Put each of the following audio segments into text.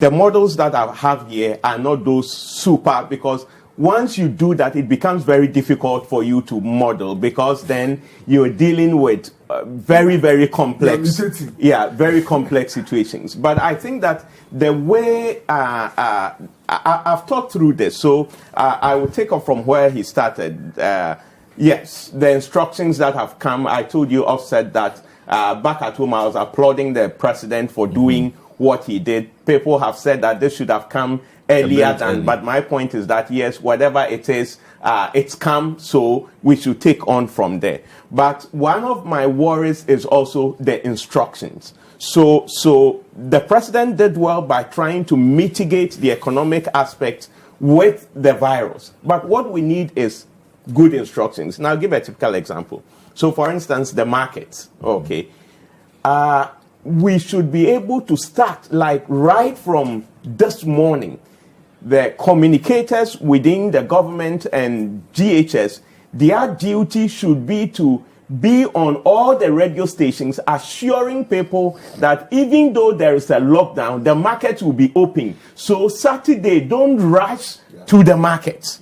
the models that I have here are not those super, because once you do that, it becomes very difficult for you to model, because then you're dealing with very, very complex, very complex situations. But I think that the way I've thought through this, so I will take off from where he started. Yes, the instructions that have come, I told you, offset that. Back at home, I was applauding the president for doing what he did. People have said that this should have come earlier than, but my point is that, yes, whatever it is, it's come, so we should take on from there. But one of my worries is also the instructions. So the president did well by trying to mitigate the economic aspect with the virus. But what we need is good instructions. Now, I'll give a typical example. So, for instance, the markets, okay. We should be able to start, like, right from this morning. The communicators within the government and GHS, their duty should be to be on all the radio stations assuring people that even though there is a lockdown, the market will be open. So Saturday, don't rush to the markets.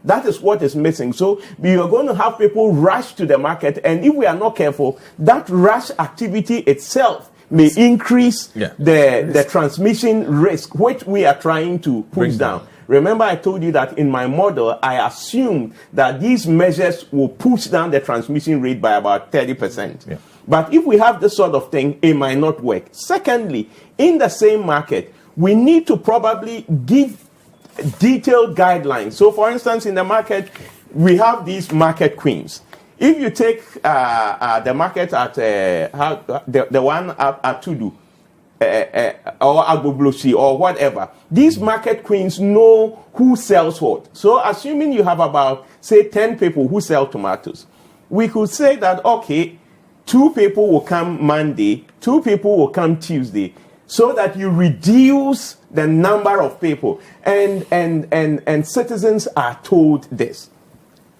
That is what is missing. So we are going to have people rush to the market, and if we are not careful, that rush activity itself may increase the transmission risk, which we are trying to push down. Remember, I told you that in my model, I assumed that these measures will push down the transmission rate by about 30%. Yeah. But if we have this sort of thing, it might not work. Secondly, in the same market, we need to probably give detailed guidelines. So, for instance, in the market, we have these market queens. If you take the market at the one at Tudu or Agboblosi or whatever, these market queens know who sells what. So assuming you have about, say, 10 people who sell tomatoes, we could say that, okay, 2 people will come Monday, 2 people will come Tuesday, so that you reduce the number of people, and citizens are told this.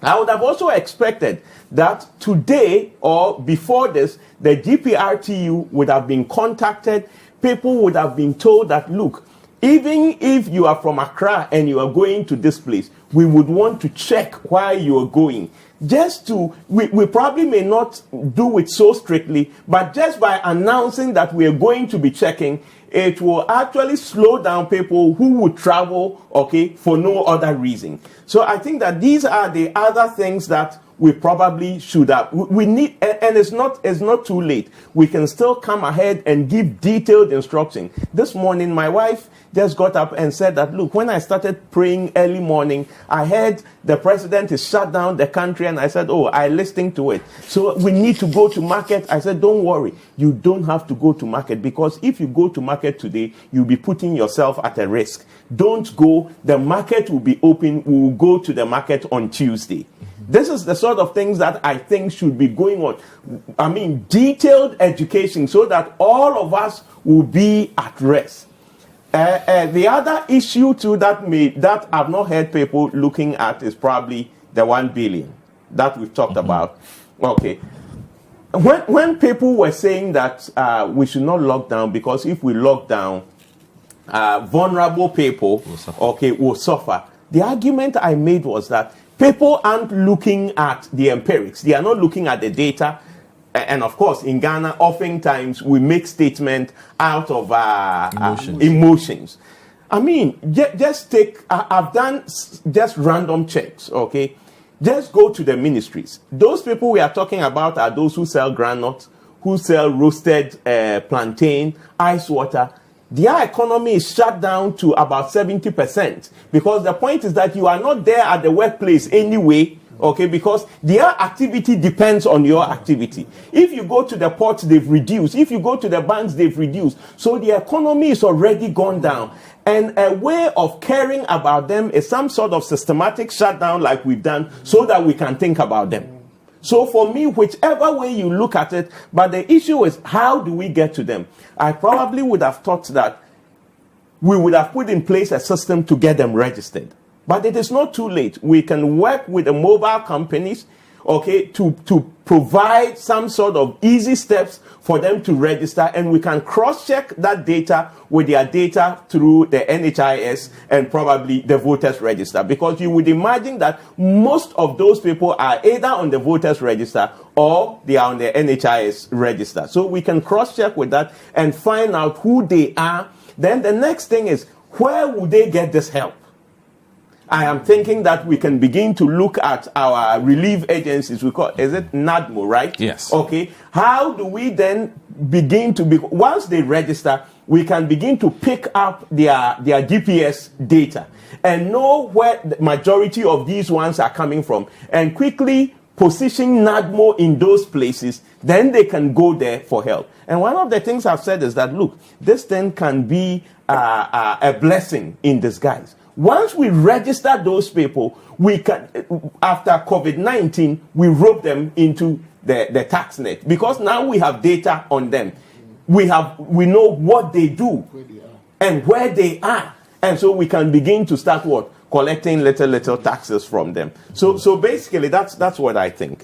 I would have also expected that today or before this, the GPRTU would have been contacted. People would have been told that, look, even if you are from Accra and you are going to this place, we would want to check why you are going. Just to, we probably may not do it so strictly, but just by announcing that we are going to be checking, it will actually slow down people who would travel, okay, for no other reason. So I think that these are the other things that we probably should have. We need, and it's not too late. We can still come ahead and give detailed instruction. This morning, my wife just got up and said that, look, when I started praying early morning, I heard the president is shut down the country, and I said, oh, I listened to it. So we need to go to market. I said, don't worry, you don't have to go to market, because if you go to market today, you'll be putting yourself at a risk. Don't go. The market will be open. We will go to the market on Tuesday. This is the sort of things that I think should be going on. I mean, detailed education so that all of us will be at rest. The other issue too that I've not heard people looking at is probably the 1 billion that we've talked about. Okay. When people were saying that we should not lock down, because if we lock down, vulnerable people will suffer. The argument I made was that people aren't looking at the empirics. They are not looking at the data. And of course, in Ghana, oftentimes we make statements out of emotions. I mean, just take, I've done just random checks, okay? Just go to the ministries. Those people we are talking about are those who sell groundnuts, who sell roasted plantain, ice water. Their economy is shut down to about 70%, because the point is that you are not there at the workplace anyway, okay, because their activity depends on your activity. If you go to the ports, they've reduced. If you go to the banks, they've reduced. So the economy is already gone down. And a way of caring about them is some sort of systematic shutdown like we've done, so that we can think about them. So for me, whichever way you look at it, but the issue is, how do we get to them? I probably would have thought that we would have put in place a system to get them registered. But it is not too late. We can work with the mobile companies, okay, to provide some sort of easy steps for them to register, and we can cross-check that data with their data through the NHIS and probably the voters register, because you would imagine that most of those people are either on the voters register or they are on the NHIS register. So we can cross-check with that and find out who they are. Then the next thing is, where would they get this help? I am thinking that we can begin to look at our relief agencies. We call, is it NADMO, right? Yes. Okay. How do we then begin to be, once they register, we can begin to pick up their GPS data and know where the majority of these ones are coming from, and quickly position NADMO in those places. Then they can go there for help. And one of the things I've said is that, look, this thing can be a blessing in disguise. Once we register those people, we can, after COVID-19, we rope them into the tax net, because now we have data on them. We know what they do and where they are, and so we can begin to start collecting little taxes from them. So basically, that's what I think.